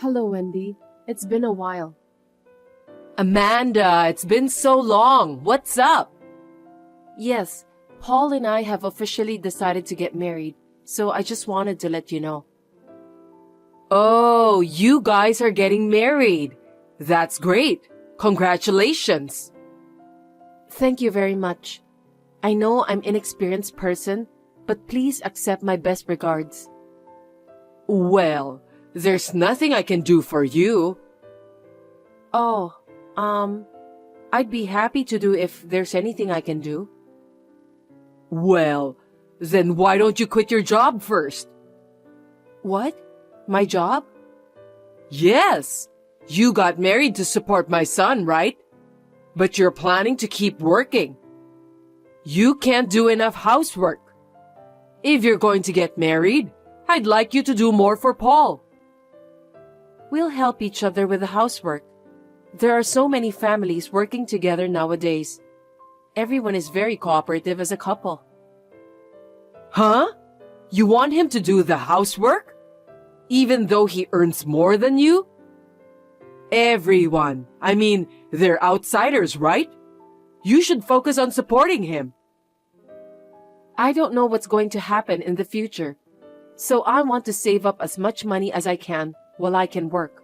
Hello, Wendy. It's been a while. Amanda, it's been so long. What's up? Yes, Paul and I have officially decided to get married, so I just wanted to let you know. Oh, you guys are getting married. That's great. Congratulations. Thank you very much. I know I'm an inexperienced person, but please accept my best regards. Well, there's nothing I can do for you. Oh, I'd be happy to do if there's anything I can do. Well, then why don't you quit your job first? What? My job? Yes, you got married to support my son, right? But you're planning to keep working. You can't do enough housework. If you're going to get married, I'd like you to do more for Paul. We'll help each other with the housework. There are so many families working together nowadays. Everyone is very cooperative as a couple. Huh? You want him to do the housework? Even though he earns more than you? Everyone. I mean, they're outsiders, right? You should focus on supporting him. I don't know what's going to happen in the future, so I want to save up as much money as I can while I can work.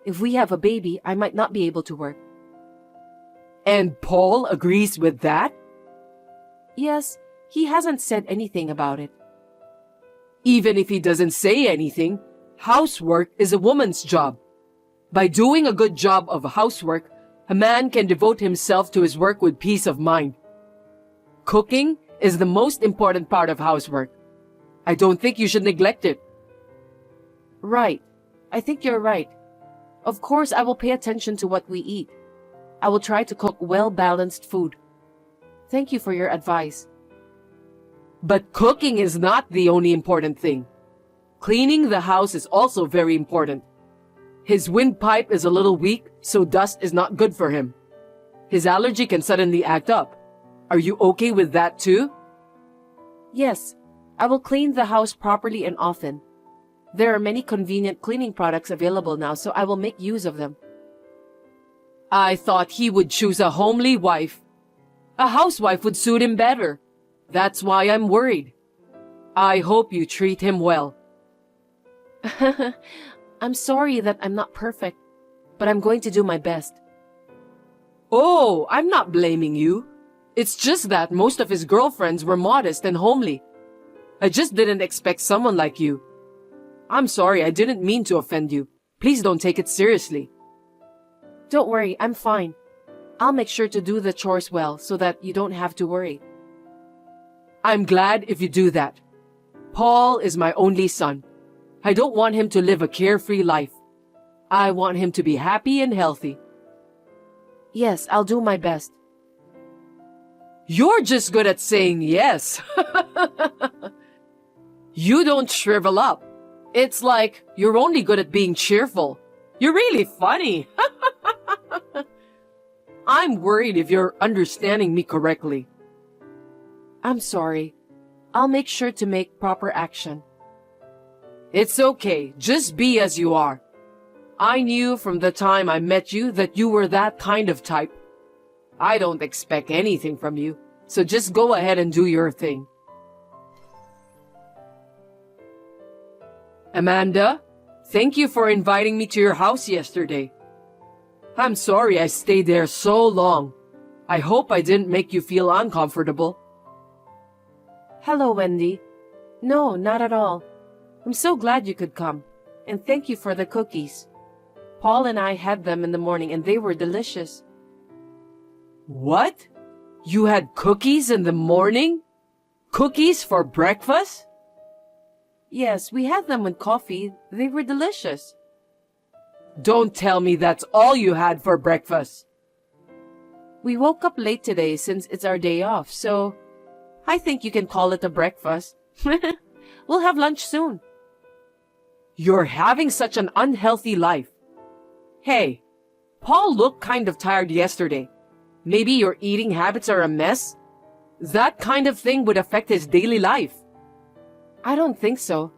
If we have a baby, I might not be able to work. And Paul agrees with that? Yes, he hasn't said anything about it. Even if he doesn't say anything, housework is a woman's job. By doing a good job of housework, a man can devote himself to his work with peace of mind. Cooking is the most important part of housework. I don't think you should neglect it. Right. I think you're right. Of course, I will pay attention to what we eat. I will try to cook well-balanced food. Thank you for your advice. But cooking is not the only important thing. Cleaning the house is also very important. His windpipe is a little weak, so dust is not good for him. His allergy can suddenly act up. Are you okay with that too? Yes, I will clean the house properly and often. There are many convenient cleaning products available now, so I will make use of them. I thought he would choose a homely wife. A housewife would suit him better. That's why I'm worried. I hope you treat him well. I'm sorry that I'm not perfect, but I'm going to do my best. Oh, I'm not blaming you. It's just that most of his girlfriends were modest and homely. I just didn't expect someone like you. I'm sorry, I didn't mean to offend you. Please don't take it seriously. Don't worry, I'm fine. I'll make sure to do the chores well so that you don't have to worry. I'm glad if you do that. Paul is my only son. I don't want him to live a carefree life. I want him to be happy and healthy. Yes, I'll do my best. You're just good at saying yes. You don't shrivel up. It's like you're only good at being cheerful. You're really funny. I'm worried if you're understanding me correctly. I'm sorry. I'll make sure to make proper action. It's okay. Just be as you are. I knew from the time I met you that you were that kind of type. I don't expect anything from you, so just go ahead and do your thing. Amanda, thank you for inviting me to your house yesterday. I'm sorry I stayed there so long. I hope I didn't make you feel uncomfortable. Hello, Wendy. No, not at all. I'm so glad you could come, and thank you for the cookies. Paul and I had them in the morning and they were delicious. What? You had cookies in the morning? Cookies for breakfast? Yes, we had them with coffee. They were delicious. Don't tell me that's all you had for breakfast. We woke up late today since it's our day off, so I think you can call it a breakfast. We'll have lunch soon. You're having such an unhealthy life. Hey, Paul looked kind of tired yesterday. Maybe your eating habits are a mess? That kind of thing would affect his daily life. I don't think so.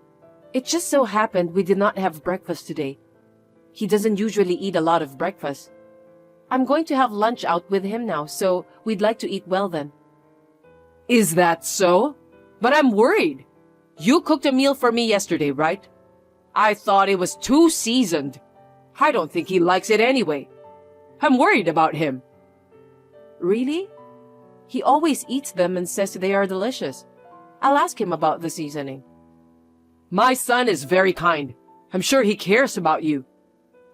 It just so happened we did not have breakfast today. He doesn't usually eat a lot of breakfast. I'm going to have lunch out with him now, so we'd like to eat well then. Is that so? But I'm worried. You cooked a meal for me yesterday, right? I thought it was too seasoned. I don't think he likes it anyway. I'm worried about him. Really? He always eats them and says they are delicious. I'll ask him about the seasoning. My son is very kind. I'm sure he cares about you.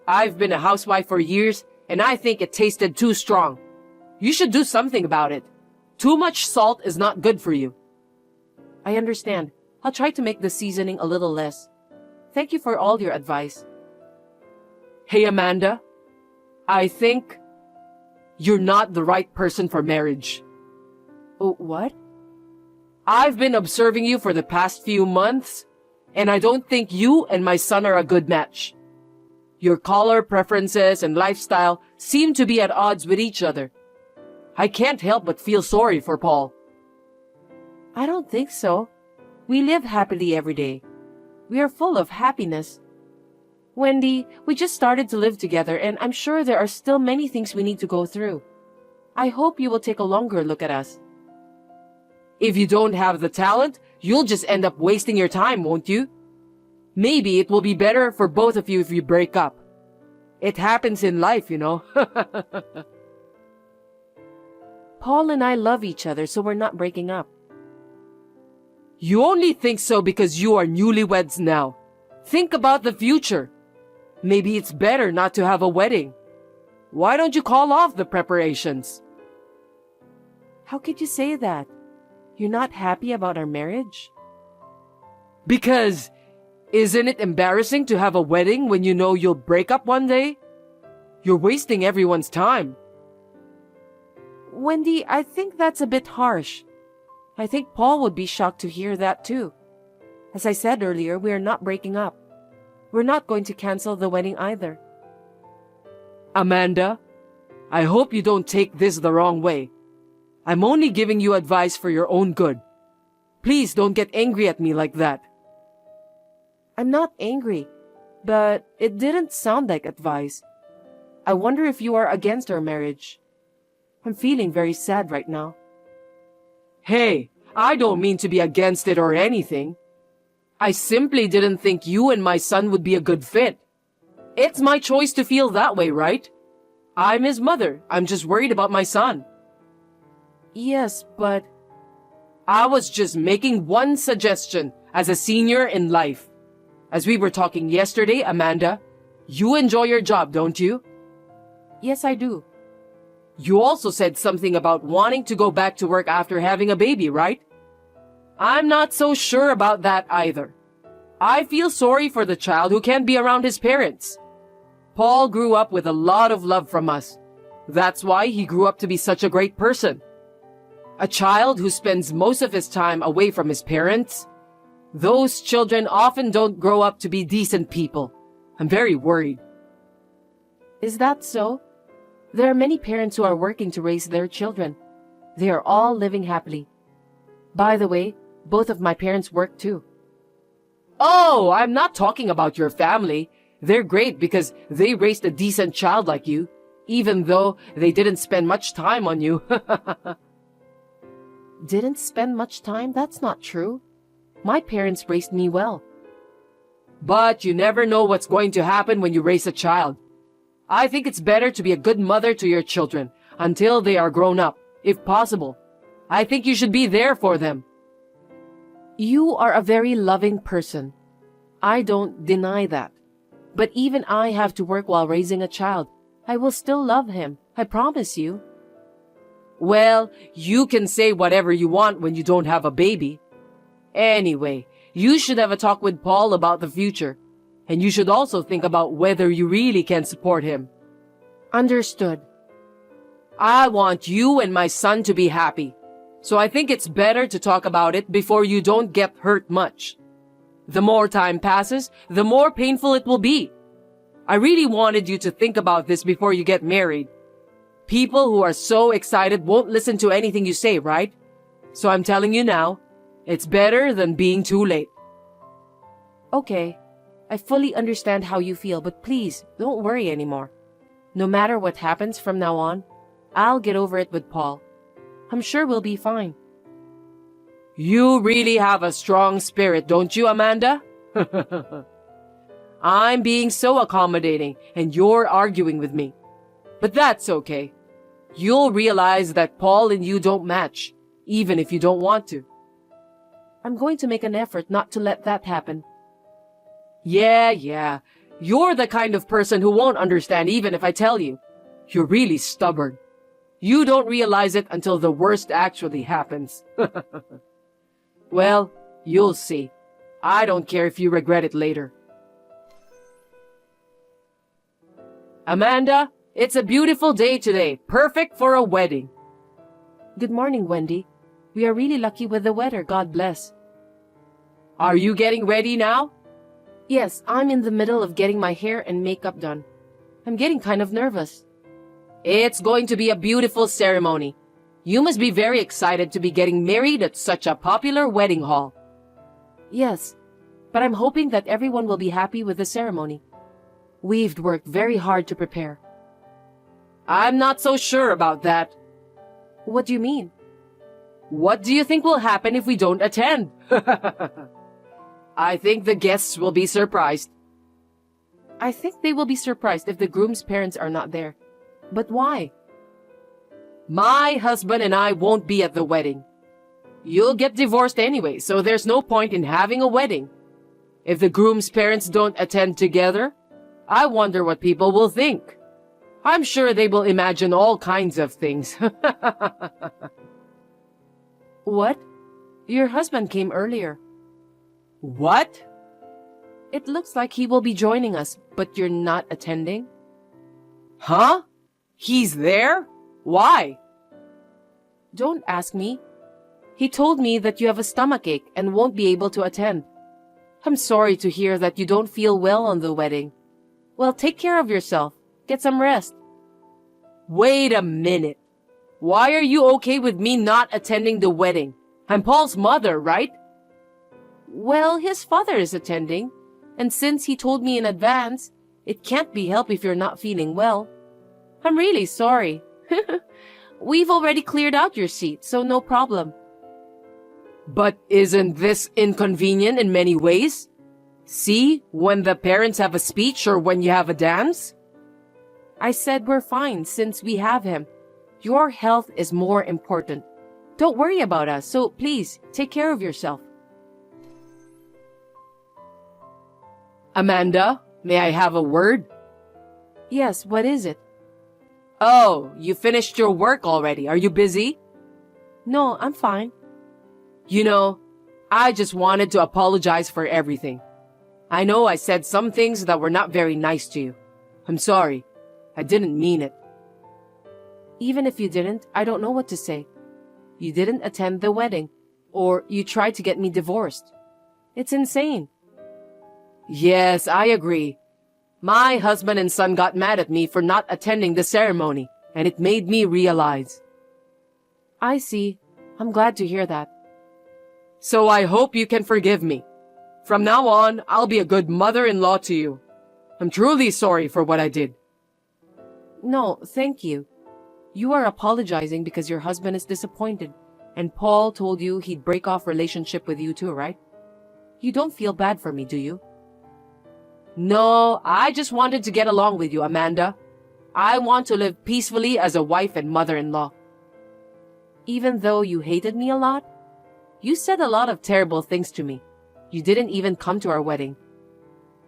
I've been a housewife for years, and I think it tasted too strong. You should do something about it. Too much salt is not good for you. I understand. I'll try to make the seasoning a little less. Thank you for all your advice. Hey, Amanda. I think you're not the right person for marriage. Oh, what? I've been observing you for the past few months, and I don't think you and my son are a good match. Your color preferences and lifestyle seem to be at odds with each other. I can't help but feel sorry for Paul. I don't think so. We live happily every day. We are full of happiness. Wendy, we just started to live together, and I'm sure there are still many things we need to go through. I hope you will take a longer look at us. If you don't have the talent, you'll just end up wasting your time, won't you? Maybe it will be better for both of you if you break up. It happens in life, you know. Paul and I love each other, so we're not breaking up. You only think so because you are newlyweds now. Think about the future. Maybe it's better not to have a wedding. Why don't you call off the preparations? How could you say that? You're not happy about our marriage? Because isn't it embarrassing to have a wedding when you know you'll break up one day? You're wasting everyone's time. Wendy, I think that's a bit harsh. I think Paul would be shocked to hear that too. As I said earlier, we are not breaking up. We're not going to cancel the wedding either. Amanda, I hope you don't take this the wrong way. I'm only giving you advice for your own good. Please don't get angry at me like that. I'm not angry, but it didn't sound like advice. I wonder if you are against our marriage. I'm feeling very sad right now. Hey, I don't mean to be against it or anything. I simply didn't think you and my son would be a good fit. It's my choice to feel that way, right? I'm his mother. I'm just worried about my son. Yes, but I was just making one suggestion as a senior in life. As we were talking yesterday, Amanda, you enjoy your job, don't you? yes, I do. You also said something about wanting to go back to work after having a baby, right? I'm not so sure about that either. I feel sorry for the child who can't be around his parents. Paul grew up with a lot of love from us. That's why he grew up to be such a great person. A child who spends most of his time away from his parents, those children often don't grow up to be decent people. I'm very worried. Is that so? There are many parents who are working to raise their children. They are all living happily. By the way, both of my parents work too. Oh, I'm not talking about your family. They're great because they raised a decent child like you, even though they didn't spend much time on you. Didn't spend much time? That's not true. My parents raised me well. But you never know what's going to happen when you raise a child. I think it's better to be a good mother to your children until they are grown up, if possible. I think you should be there for them. You are a very loving person. I don't deny that. But even I have to work while raising a child. I will still love him. I promise you. Well, you can say whatever you want when you don't have a baby. Anyway, you should have a talk with Paul about the future. And you should also think about whether you really can support him. Understood. I want you and my son to be happy. So I think it's better to talk about it before you don't get hurt much. The more time passes, the more painful it will be. I really wanted you to think about this before you get married. People who are so excited won't listen to anything you say, right? So I'm telling you now, it's better than being too late. Okay. I fully understand how you feel, but please, don't worry anymore. No matter what happens from now on, I'll get over it with Paul. I'm sure we'll be fine. You really have a strong spirit, don't you, Amanda? I'm being so accommodating, and you're arguing with me. But that's okay. You'll realize that Paul and you don't match, even if you don't want to. I'm going to make an effort not to let that happen. Yeah. You're the kind of person who won't understand even if I tell you. You're really stubborn. You don't realize it until the worst actually happens. Well, you'll see. I don't care if you regret it later. Amanda, it's a beautiful day today, perfect for a wedding. Good morning, Wendy. We are really lucky with the weather, God bless. Are you getting ready now? Yes, I'm in the middle of getting my hair and makeup done. I'm getting kind of nervous. It's going to be a beautiful ceremony. You must be very excited to be getting married at such a popular wedding hall. Yes, but I'm hoping that everyone will be happy with the ceremony. We've worked very hard to prepare. I'm not so sure about that. What do you mean? What do you think will happen if we don't attend? I think the guests will be surprised. I think they will be surprised if the groom's parents are not there. But why? My husband and I won't be at the wedding. You'll get divorced anyway, so there's no point in having a wedding. If the groom's parents don't attend together, I wonder what people will think. I'm sure they will imagine all kinds of things. What? Your husband came earlier. What? It looks like he will be joining us, but you're not attending? Huh? He's there? Why? Don't ask me. He told me that you have a stomachache and won't be able to attend. I'm sorry to hear that you don't feel well on the wedding. Well, take care of yourself. Get some rest. Wait a minute. Why are you okay with me not attending the wedding? I'm Paul's mother, right? Well, his father is attending, and since he told me in advance, it can't be helped if you're not feeling well. I'm really sorry. We've already cleared out your seat, so no problem. But isn't this inconvenient in many ways? See, when the parents have a speech or when you have a dance? I said we're fine since we have him. Your health is more important. Don't worry about us, so please, take care of yourself. Amanda, may I have a word? Yes, what is it? Oh, you finished your work already. Are you busy? No, I'm fine. You know, I just wanted to apologize for everything. I know I said some things that were not very nice to you. I'm sorry. I didn't mean it. Even if you didn't, I don't know what to say. You didn't attend the wedding, or you tried to get me divorced. It's insane. Yes, I agree. My husband and son got mad at me for not attending the ceremony, and it made me realize. I see. I'm glad to hear that. So I hope you can forgive me. From now on, I'll be a good mother-in-law to you. I'm truly sorry for what I did. No, thank you. You are apologizing because your husband is disappointed, and Paul told you he'd break off relationship with you too, right? You don't feel bad for me, do you? No, I just wanted to get along with you, Amanda. I want to live peacefully as a wife and mother-in-law. Even though you hated me a lot? You said a lot of terrible things to me. You didn't even come to our wedding.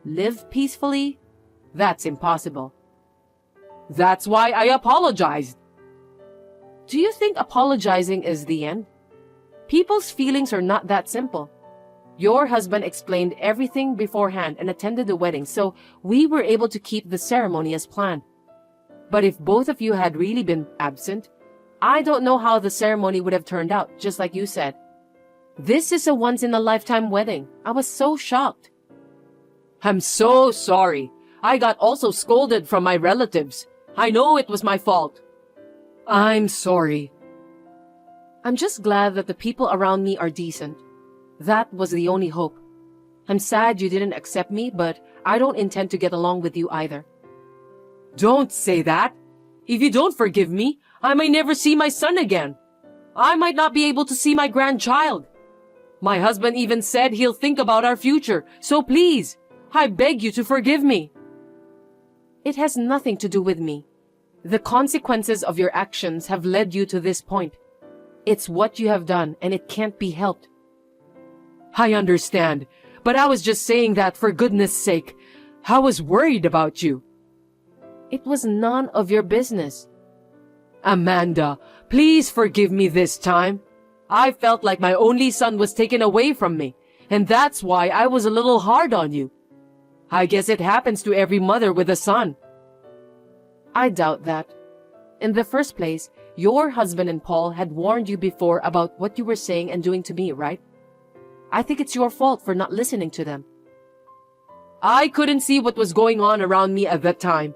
Live peacefully? That's impossible. That's why I apologized. Do you think apologizing is the end? People's feelings are not that simple. Your husband explained everything beforehand and attended the wedding, so we were able to keep the ceremony as planned. But if both of you had really been absent, I don't know how the ceremony would have turned out, just like you said. This is a once-in-a-lifetime wedding. I was so shocked. I'm so sorry. I got also scolded from my relatives. I know it was my fault. I'm sorry. I'm just glad that the people around me are decent. That was the only hope. I'm sad you didn't accept me, but I don't intend to get along with you either. Don't say that. If you don't forgive me, I may never see my son again. I might not be able to see my grandchild. My husband even said he'll think about our future, so please, I beg you to forgive me. It has nothing to do with me. The consequences of your actions have led you to this point. It's what you have done, and it can't be helped. I understand, but I was just saying that for goodness sake. I was worried about you. It was none of your business. Amanda, please forgive me this time. I felt like my only son was taken away from me, and that's why I was a little hard on you. I guess it happens to every mother with a son. I doubt that. In the first place, your husband and Paul had warned you before about what you were saying and doing to me, right? I think it's your fault for not listening to them. I couldn't see what was going on around me at that time.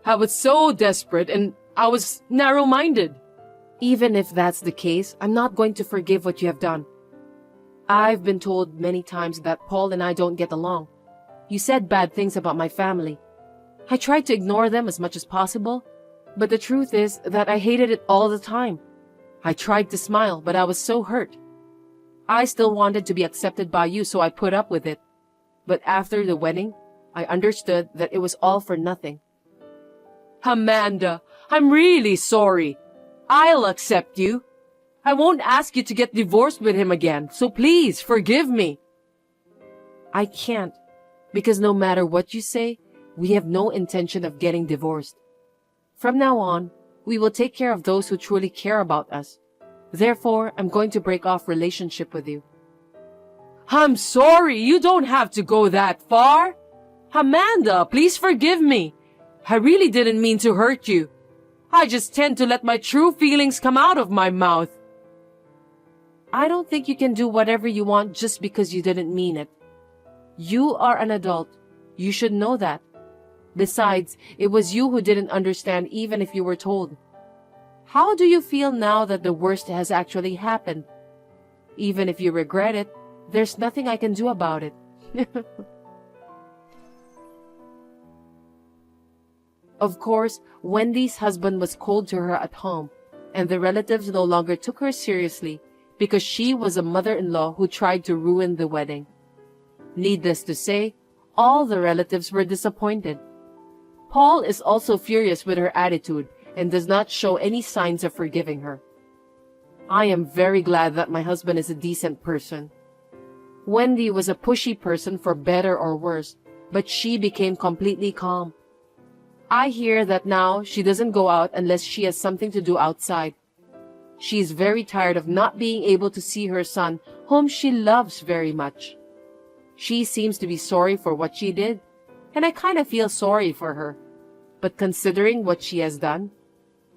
I was so desperate and I was narrow-minded. Even if that's the case, I'm not going to forgive what you have done. I've been told many times that Paul and I don't get along. You said bad things about my family. I tried to ignore them as much as possible, but the truth is that I hated it all the time. I tried to smile, but I was so hurt. I still wanted to be accepted by you, so I put up with it. But after the wedding, I understood that it was all for nothing. Amanda, I'm really sorry. I'll accept you. I won't ask you to get divorced with him again, so please forgive me. I can't, because no matter what you say, we have no intention of getting divorced. From now on, we will take care of those who truly care about us. Therefore, I'm going to break off relationship with you. I'm sorry, you don't have to go that far. Amanda, please forgive me. I really didn't mean to hurt you. I just tend to let my true feelings come out of my mouth. I don't think you can do whatever you want just because you didn't mean it. You are an adult. You should know that. Besides, it was you who didn't understand even if you were told. How do you feel now that the worst has actually happened? Even if you regret it, there's nothing I can do about it. Of course, Wendy's husband was cold to her at home, and the relatives no longer took her seriously because she was a mother-in-law who tried to ruin the wedding. Needless to say, all the relatives were disappointed. Paul is also furious with her attitude and does not show any signs of forgiving her. I am very glad that my husband is a decent person. Wendy was a pushy person for better or worse, but she became completely calm. I hear that now she doesn't go out unless she has something to do outside. She is very tired of not being able to see her son, whom she loves very much. She seems to be sorry for what she did, and I kind of feel sorry for her. But considering what she has done,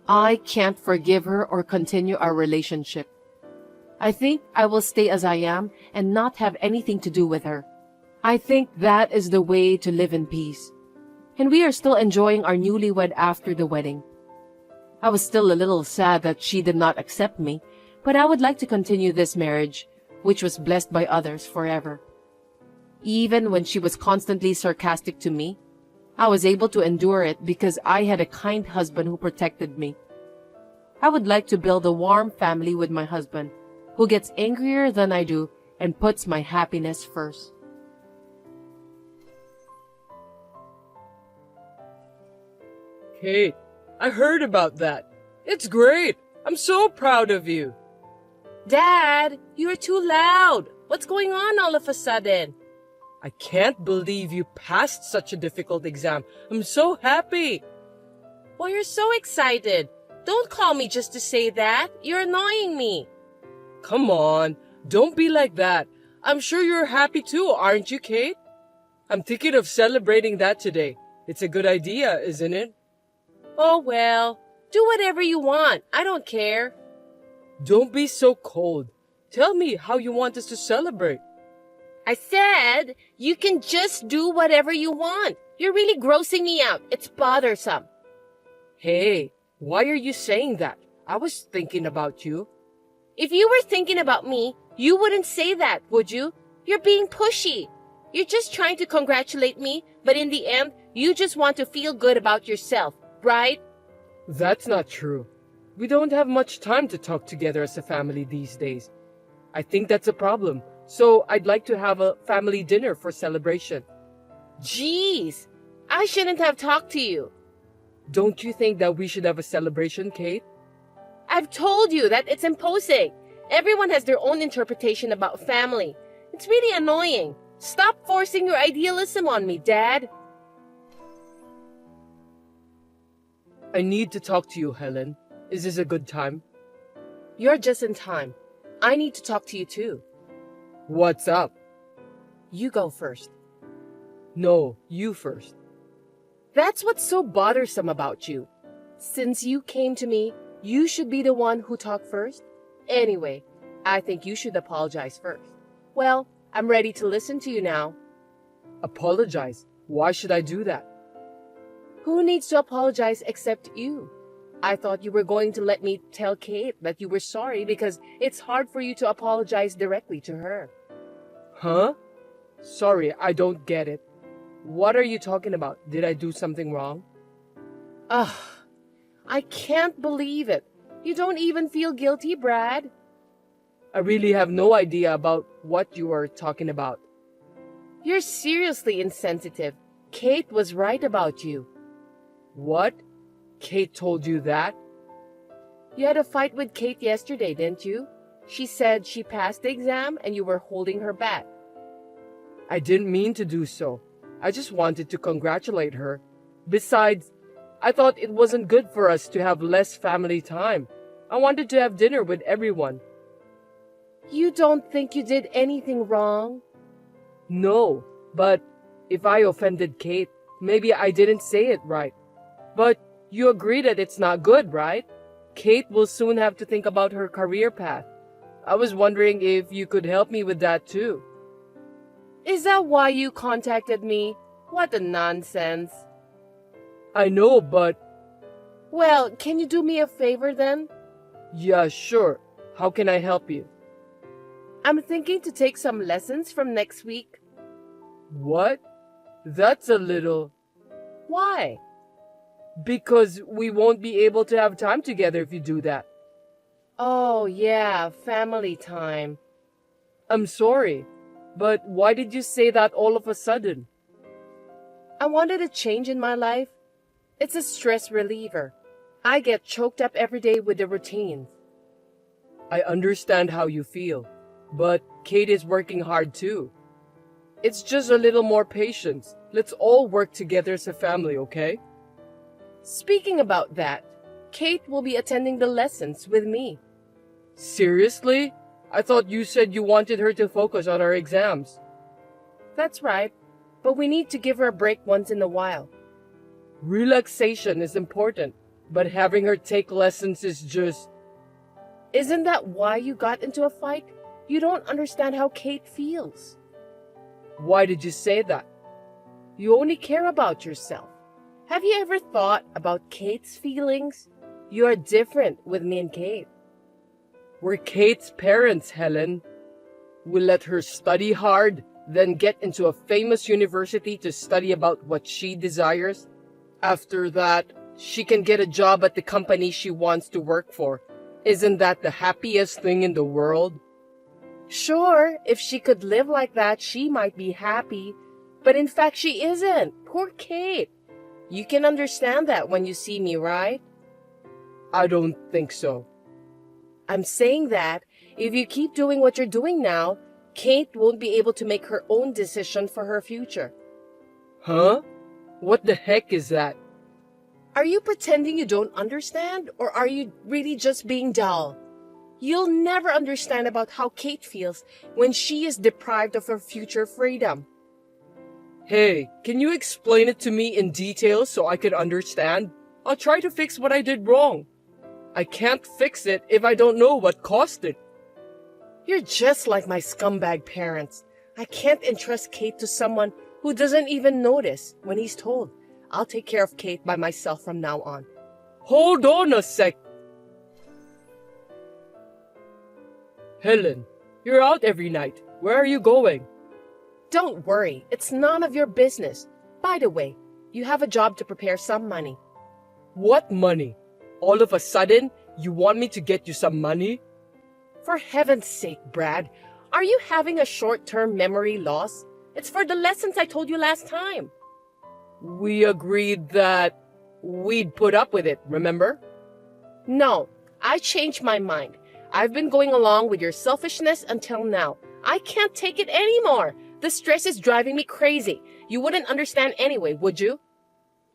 I can't forgive her or continue our relationship. I think I will stay as I am and not have anything to do with her. I think that is the way to live in peace. And we are still enjoying our newlywed after the wedding. I was still a little sad that she did not accept me, but I would like to continue this marriage, which was blessed by others forever. Even when she was constantly sarcastic to me, I was able to endure it because I had a kind husband who protected me. I would like to build a warm family with my husband, who gets angrier than I do and puts my happiness first. Kate, I heard about that. It's great. I'm so proud of you. Dad, you are too loud. What's going on all of a sudden? I can't believe you passed such a difficult exam. I'm so happy. Well, you're so excited. Don't call me just to say that. You're annoying me. Come on, don't be like that. I'm sure you're happy too, aren't you, Kate? I'm thinking of celebrating that today. It's a good idea, isn't it? Oh, well, do whatever you want. I don't care. Don't be so cold. Tell me how you want us to celebrate. I said you can just do whatever you want. You're really grossing me out. It's bothersome. Hey, why are you saying that? I was thinking about you. If you were thinking about me, you wouldn't say that, would you? You're being pushy. You're just trying to congratulate me, but in the end, you just want to feel good about yourself, right? That's not true. We don't have much time to talk together as a family these days. I think that's a problem. So I'd like to have a family dinner for celebration. Jeez, I shouldn't have talked to you. Don't you think that we should have a celebration, Kate? I've told you that it's imposing. Everyone has their own interpretation about family. It's really annoying. Stop forcing your idealism on me, Dad. I need to talk to you, Helen. Is this a good time? You're just in time. I need to talk to you too. What's up? You go first. No, you first. That's what's so bothersome about you. Since you came to me, you should be the one who talked first. Anyway, I think you should apologize first. Well, I'm ready to listen to you now. Apologize? Why should I do that? Who needs to apologize except you? I thought you were going to let me tell Kate that you were sorry because it's hard for you to apologize directly to her. Huh? Sorry, I don't get it. What are you talking about? Did I do something wrong? Ugh, I can't believe it. You don't even feel guilty, Brad. I really have no idea about what you are talking about. You're seriously insensitive. Kate was right about you. What? Kate told you that? You had a fight with Kate yesterday, didn't you? She said she passed the exam and you were holding her back. I didn't mean to do so. I just wanted to congratulate her. Besides, I thought it wasn't good for us to have less family time. I wanted to have dinner with everyone. You don't think you did anything wrong? No, but if I offended Kate, maybe I didn't say it right. But you agree that it's not good, right? Kate will soon have to think about her career path. I was wondering if you could help me with that too. Is that why you contacted me? What a nonsense. I know, but... Well, can you do me a favor then? Yeah, sure. How can I help you? I'm thinking to take some lessons from next week. What? That's a little... Why? Because we won't be able to have time together if you do that. Oh, yeah, family time. I'm sorry, but why did you say that all of a sudden? I wanted a change in my life. It's a stress reliever. I get choked up every day with the routines. I understand how you feel, but Kate is working hard too. It's just a little more patience. Let's all work together as a family, okay? Speaking about that, Kate will be attending the lessons with me. Seriously? I thought you said you wanted her to focus on our exams. That's right, but we need to give her a break once in a while. Relaxation is important, but having her take lessons is just... Isn't that why you got into a fight? You don't understand how Kate feels. Why did you say that? You only care about yourself. Have you ever thought about Kate's feelings? You are different with me and Kate. We're Kate's parents, Helen. We let her study hard, then get into a famous university to study about what she desires. After that, she can get a job at the company she wants to work for. Isn't that the happiest thing in the world? Sure, if she could live like that, she might be happy. But in fact, she isn't. Poor Kate. You can understand that when you see me, right? I don't think so. I'm saying that if you keep doing what you're doing now, Kate won't be able to make her own decision for her future. Huh? What the heck is that? Are you pretending you don't understand, or are you really just being dull? You'll never understand about how Kate feels when she is deprived of her future freedom. Hey, can you explain it to me in detail so I can understand? I'll try to fix what I did wrong. I can't fix it if I don't know what caused it. You're just like my scumbag parents. I can't entrust Kate to someone who doesn't even notice when he's told. I'll take care of Kate by myself from now on. Hold on a sec. Helen, you're out every night. Where are you going? Don't worry, it's none of your business. By the way, you have a job to prepare some money. What money? All of a sudden, you want me to get you some money? For heaven's sake, Brad, are you having a short-term memory loss? It's for the lessons I told you last time. We agreed that we'd put up with it, remember? No, I changed my mind. I've been going along with your selfishness until now. I can't take it anymore. The stress is driving me crazy. You wouldn't understand anyway, would you?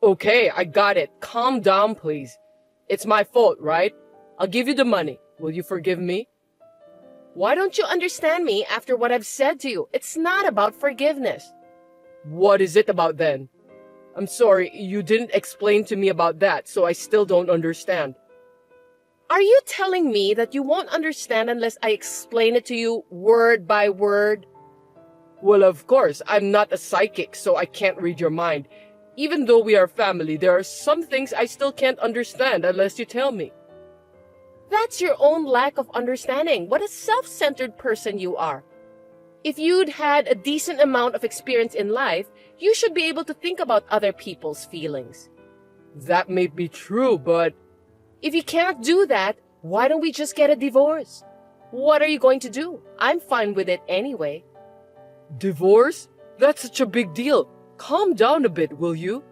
Okay, I got it. Calm down, please. It's my fault, right? I'll give you the money. Will you forgive me? Why don't you understand me after what I've said to you? It's not about forgiveness. What is it about then? I'm sorry, you didn't explain to me about that, so I still don't understand. Are you telling me that you won't understand unless I explain it to you word by word? Well, of course, I'm not a psychic, so I can't read your mind. Even though we are family, there are some things I still can't understand unless you tell me. That's your own lack of understanding. What a self-centered person you are. If you'd had a decent amount of experience in life, you should be able to think about other people's feelings. That may be true, but... If you can't do that, why don't we just get a divorce? What are you going to do? I'm fine with it anyway. Divorce? That's such a big deal. Calm down a bit, will you?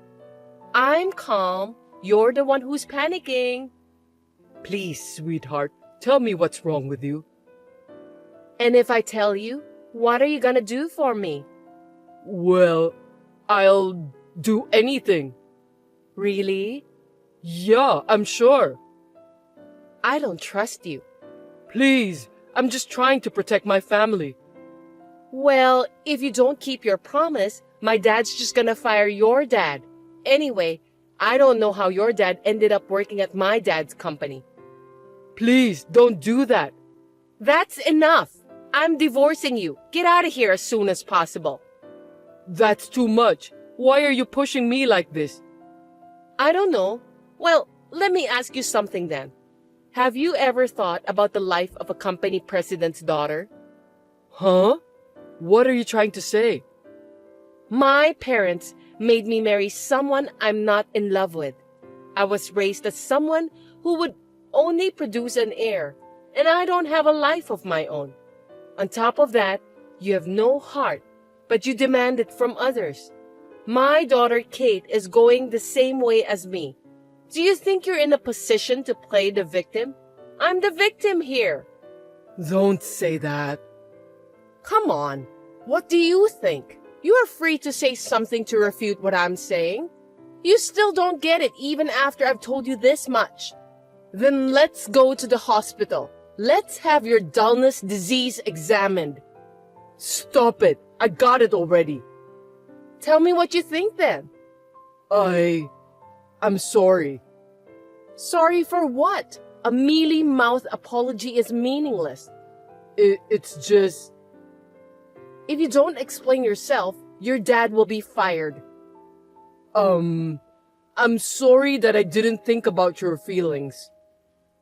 I'm calm. You're the one who's panicking. Please, sweetheart, tell me what's wrong with you. And if I tell you, what are you gonna do for me? Well, I'll do anything. Really? Yeah, I'm sure. I don't trust you. Please, I'm just trying to protect my family. Well, if you don't keep your promise, my dad's just gonna fire your dad. Anyway, I don't know how your dad ended up working at my dad's company. Please, don't do that. That's enough. I'm divorcing you. Get out of here as soon as possible. That's too much. Why are you pushing me like this? I don't know. Well, let me ask you something then. Have you ever thought about the life of a company president's daughter? Huh? What are you trying to say? My parents made me marry someone I'm not in love with. I was raised as someone who would only produce an heir, and I don't have a life of my own. On top of that, you have no heart, but you demand it from others. My daughter Kate is going the same way as me. Do you think you're in a position to play the victim? I'm the victim here. Don't say that. Come on. What do you think? You are free to say something to refute what I'm saying. You still don't get it even after I've told you this much. Then let's go to the hospital. Let's have your dullness disease examined. Stop it. I got it already. Tell me what you think then. I'm sorry. Sorry for what? A mealy-mouthed apology is meaningless. It's just... If you don't explain yourself, your dad will be fired. I'm sorry that I didn't think about your feelings.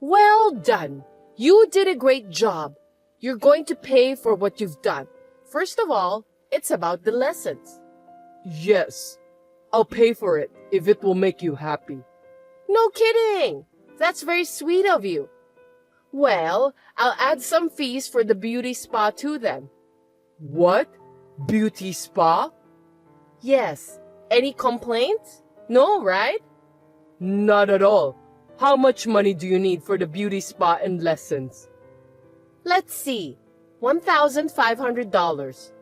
Well done. You did a great job. You're going to pay for what you've done. First of all, it's about the lessons. Yes. I'll pay for it if it will make you happy. No kidding. That's very sweet of you. Well, I'll add some fees for the beauty spa too then. What? Beauty spa? Yes. Any complaints? No, right? Not at all. How much money do you need for the beauty spa and lessons? Let's see. $1,500.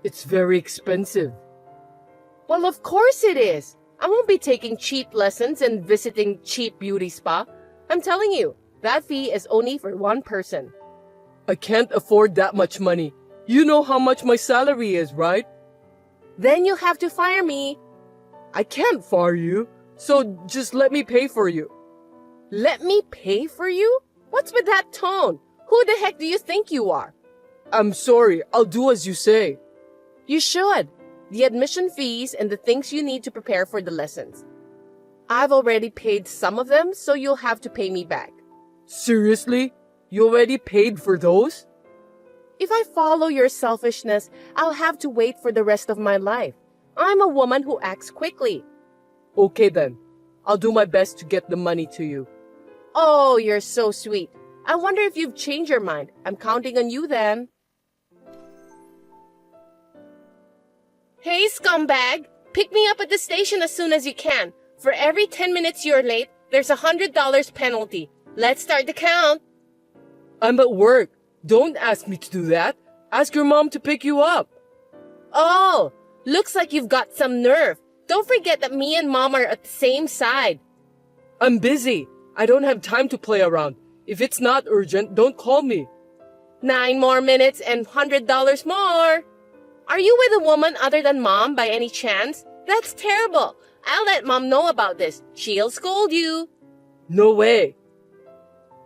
It's very expensive. Well, of course it is. I won't be taking cheap lessons and visiting cheap beauty spa. I'm telling you, that fee is only for one person. I can't afford that much money. You know how much my salary is, right? Then you'll have to fire me. I can't fire you, so just let me pay for you. Let me pay for you? What's with that tone? Who the heck do you think you are? I'm sorry, I'll do as you say. You should. The admission fees and the things you need to prepare for the lessons. I've already paid some of them, so you'll have to pay me back. Seriously? You already paid for those? If I follow your selfishness, I'll have to wait for the rest of my life. I'm a woman who acts quickly. Okay then. I'll do my best to get the money to you. Oh, you're so sweet. I wonder if you've changed your mind. I'm counting on you then. Hey, scumbag! Pick me up at the station as soon as you can. For every 10 minutes you're late, there's a $100 penalty. Let's start the count. I'm at work. Don't ask me to do that. Ask your mom to pick you up. Oh, looks like you've got some nerve. Don't forget that me and Mom are at the same side. I'm busy. I don't have time to play around. If it's not urgent, don't call me. 9 more minutes and $100 more. Are you with a woman other than Mom by any chance? That's terrible. I'll let Mom know about this. She'll scold you. No way.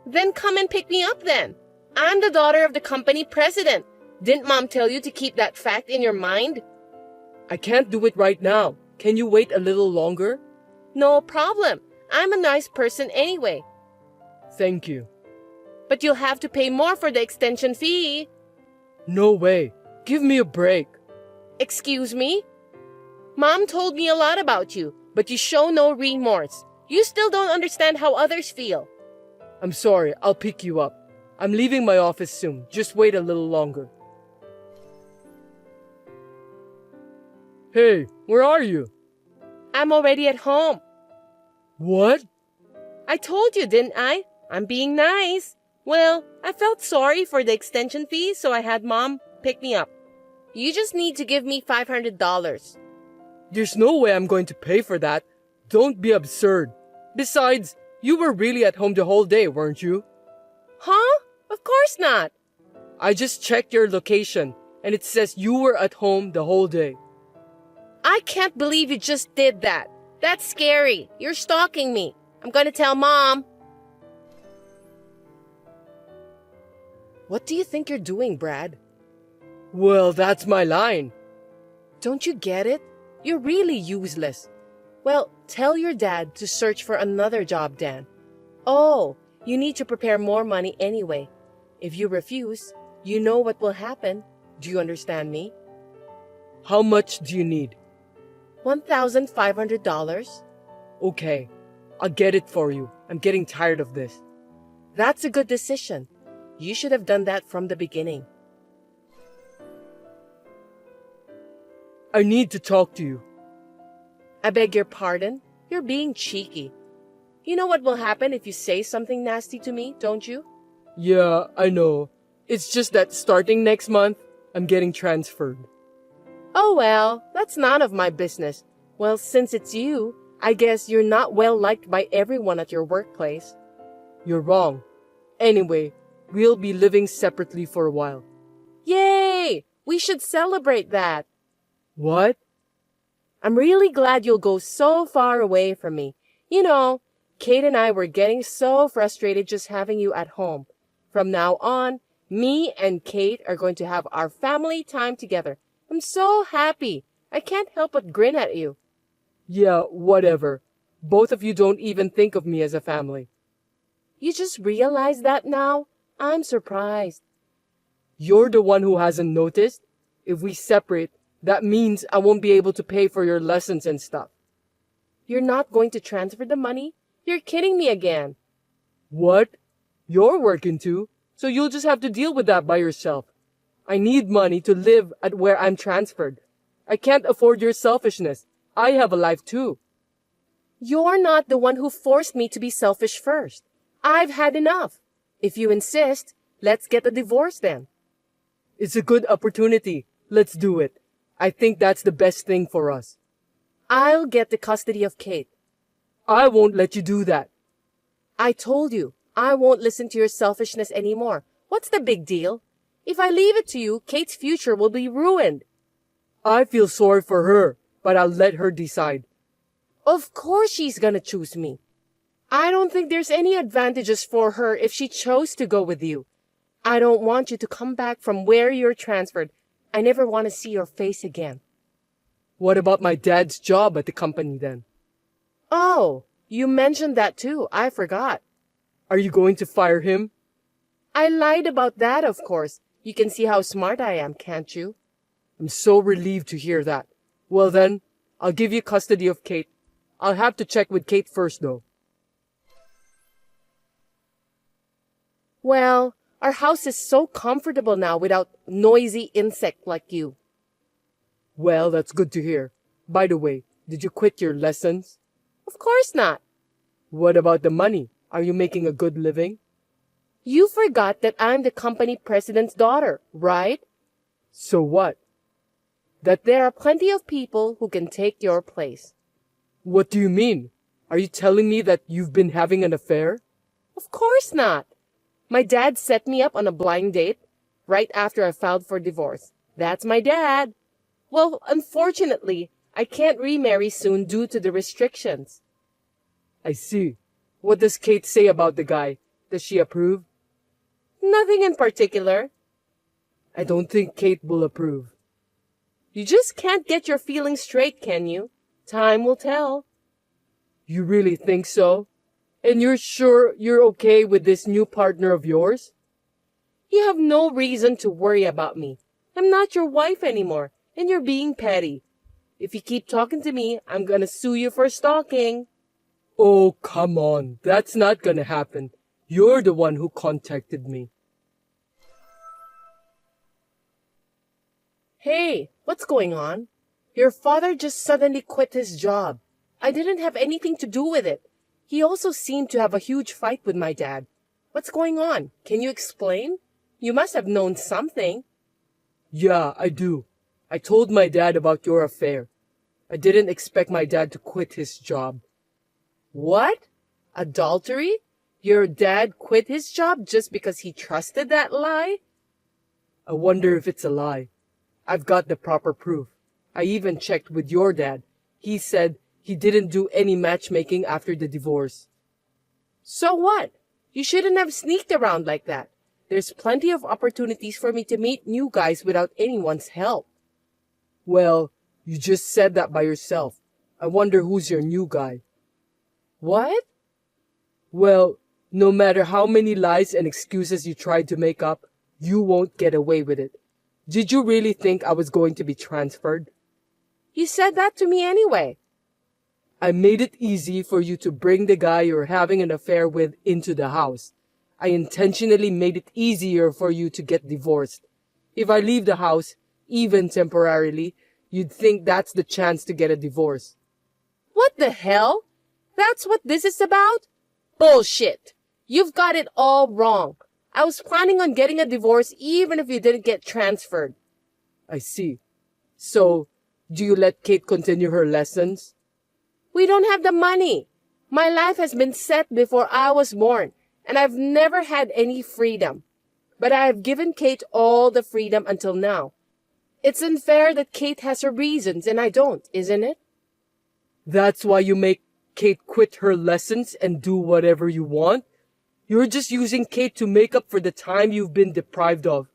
Then come and pick me up then. I'm the daughter of the company president. Didn't Mom tell you to keep that fact in your mind? I can't do it right now. Can you wait a little longer? No problem. I'm a nice person anyway. Thank you. But you'll have to pay more for the extension fee. No way. Give me a break. Excuse me? Mom told me a lot about you, but you show no remorse. You still don't understand how others feel. I'm sorry. I'll pick you up. I'm leaving my office soon. Just wait a little longer. Hey, where are you? I'm already at home. What? I told you, didn't I? I'm being nice. Well, I felt sorry for the extension fee, so I had Mom pick me up. You just need to give me $500. There's no way I'm going to pay for that. Don't be absurd. Besides, you were really at home the whole day, weren't you? Huh? Of course not. I just checked your location, and it says you were at home the whole day. I can't believe you just did that. That's scary. You're stalking me. I'm gonna tell Mom. What do you think you're doing, Brad? Well, that's my line. Don't you get it? You're really useless. Well, tell your dad to search for another job, Dan. Oh, you need to prepare more money anyway. If you refuse, you know what will happen. Do you understand me? How much do you need? $1,500. Okay, I'll get it for you. I'm getting tired of this. That's a good decision. You should have done that from the beginning. I need to talk to you. I beg your pardon? You're being cheeky. You know what will happen if you say something nasty to me, don't you? Yeah, I know. It's just that starting next month, I'm getting transferred. Oh well, that's none of my business. Well, since it's you, I guess you're not well liked by everyone at your workplace. You're wrong. Anyway, we'll be living separately for a while. Yay! We should celebrate that. What? I'm really glad you'll go so far away from me. You know, Kate and I were getting so frustrated just having you at home. From now on, me and Kate are going to have our family time together. I'm so happy. I can't help but grin at you. Yeah, whatever. Both of you don't even think of me as a family. You just realize that now? I'm surprised. You're the one who hasn't noticed. If we separate, that means I won't be able to pay for your lessons and stuff. You're not going to transfer the money? You're kidding me again. What? You're working too, so you'll just have to deal with that by yourself. I need money to live at where I'm transferred. I can't afford your selfishness. I have a life too. You're not the one who forced me to be selfish first. I've had enough. If you insist, let's get a divorce then. It's a good opportunity. Let's do it. I think that's the best thing for us. I'll get the custody of Kate. I won't let you do that. I told you, I won't listen to your selfishness anymore. What's the big deal? If I leave it to you, Kate's future will be ruined. I feel sorry for her, but I'll let her decide. Of course she's gonna choose me. I don't think there's any advantages for her if she chose to go with you. I don't want you to come back from where you're transferred. I never want to see your face again. What about my dad's job at the company then? Oh, you mentioned that too. I forgot. Are you going to fire him? I lied about that, of course. You can see how smart I am, can't you? I'm so relieved to hear that. Well then, I'll give you custody of Kate. I'll have to check with Kate first though. Well, our house is so comfortable now without noisy insect like you. Well, that's good to hear. By the way, did you quit your lessons? Of course not. What about the money? Are you making a good living? You forgot that I'm the company president's daughter, right? So what? That there are plenty of people who can take your place. What do you mean? Are you telling me that you've been having an affair? Of course not. My dad set me up on a blind date right after I filed for divorce. That's my dad. Well, unfortunately, I can't remarry soon due to the restrictions. I see. What does Kate say about the guy? Does she approve? Nothing in particular. I don't think Kate will approve. You just can't get your feelings straight, can you? Time will tell. You really think so? And you're sure you're okay with this new partner of yours? You have no reason to worry about me. I'm not your wife anymore, and you're being petty. If you keep talking to me, I'm gonna sue you for stalking. Oh, come on. That's not gonna happen. You're the one who contacted me. Hey, what's going on? Your father just suddenly quit his job. I didn't have anything to do with it. He also seemed to have a huge fight with my dad. What's going on? Can you explain? You must have known something. Yeah, I do. I told my dad about your affair. I didn't expect my dad to quit his job. What? Adultery? Your dad quit his job just because he trusted that lie? I wonder if it's a lie. I've got the proper proof. I even checked with your dad. He said he didn't do any matchmaking after the divorce. So what? You shouldn't have sneaked around like that. There's plenty of opportunities for me to meet new guys without anyone's help. Well, you just said that by yourself. I wonder who's your new guy. What? Well, no matter how many lies and excuses you try to make up, you won't get away with it. Did you really think I was going to be transferred? You said that to me anyway. I made it easy for you to bring the guy you're having an affair with into the house. I intentionally made it easier for you to get divorced. If I leave the house, even temporarily, you'd think that's the chance to get a divorce. What the hell? That's what this is about? Bullshit. You've got it all wrong. I was planning on getting a divorce even if you didn't get transferred. I see. So, do you let Kate continue her lessons? We don't have the money. My life has been set before I was born, and I've never had any freedom. But I have given Kate all the freedom until now. It's unfair that Kate has her reasons and I don't, isn't it? That's why you make Kate quit her lessons and do whatever you want? You're just using Kate to make up for the time you've been deprived of.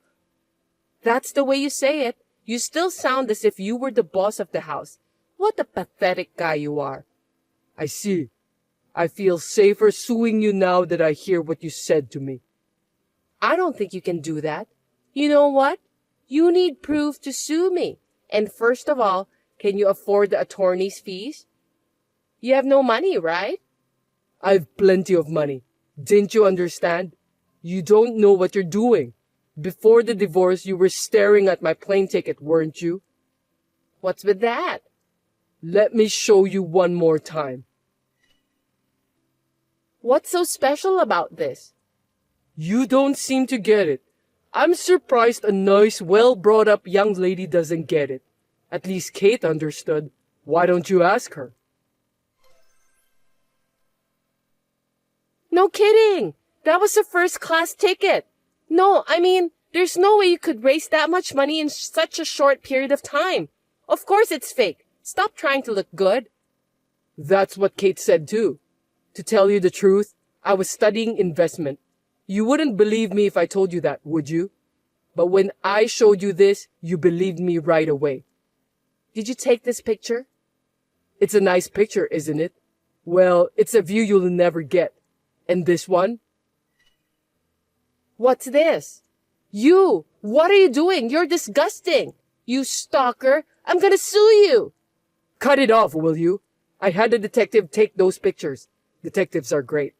That's the way you say it. You still sound as if you were the boss of the house. What a pathetic guy you are. I see. I feel safer suing you now that I hear what you said to me. I don't think you can do that. You know what? You need proof to sue me. And first of all, can you afford the attorney's fees? You have no money, right? I've plenty of money. Didn't you understand? You don't know what you're doing. Before the divorce, you were staring at my plane ticket, weren't you? What's with that? Let me show you one more time. What's so special about this? You don't seem to get it. I'm surprised a nice, well-brought-up young lady doesn't get it. At least Kate understood. Why don't you ask her? No kidding! That was a first-class ticket. No, I mean, there's no way you could raise that much money in such a short period of time. Of course it's fake. Stop trying to look good. That's what Kate said too. To tell you the truth, I was studying investment. You wouldn't believe me if I told you that, would you? But when I showed you this, you believed me right away. Did you take this picture? It's a nice picture, isn't it? Well, it's a view you'll never get. And this one? What's this? You! What are you doing? You're disgusting! You stalker! I'm gonna sue you! Cut it off, will you? I had a detective take those pictures. Detectives are great.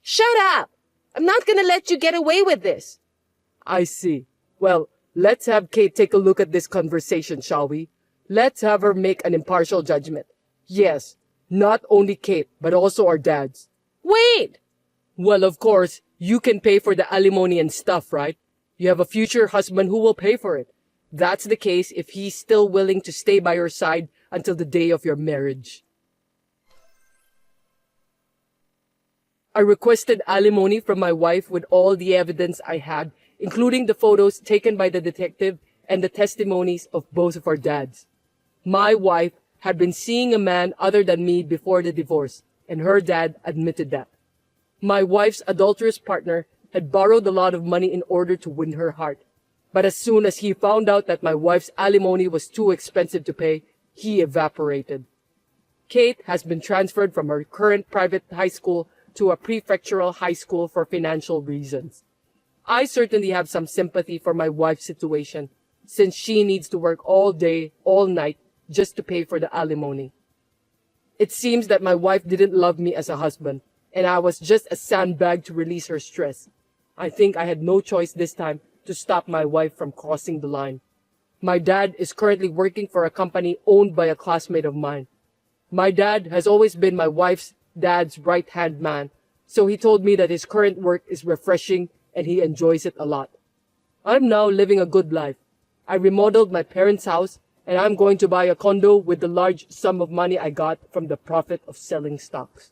Shut up! I'm not gonna let you get away with this. I see. Well, let's have Kate take a look at this conversation, shall we? Let's have her make an impartial judgment. Yes, not only Kate, but also our dads. Wait! Well, of course, you can pay for the alimony and stuff, right? You have a future husband who will pay for it. That's the case if he's still willing to stay by your side until the day of your marriage. I requested alimony from my wife with all the evidence I had, including the photos taken by the detective and the testimonies of both of our dads. My wife had been seeing a man other than me before the divorce, and her dad admitted that. My wife's adulterous partner had borrowed a lot of money in order to win her heart. But as soon as he found out that my wife's alimony was too expensive to pay, he evaporated. Kate has been transferred from her current private high school to a prefectural high school for financial reasons. I certainly have some sympathy for my wife's situation, since she needs to work all day, all night, just to pay for the alimony. It seems that my wife didn't love me as a husband, and I was just a sandbag to release her stress. I think I had no choice this time to stop my wife from crossing the line. My dad is currently working for a company owned by a classmate of mine. My dad has always been my wife's dad's right-hand man, so he told me that his current work is refreshing and he enjoys it a lot. I'm now living a good life. I remodeled my parents' house, and I'm going to buy a condo with the large sum of money I got from the profit of selling stocks.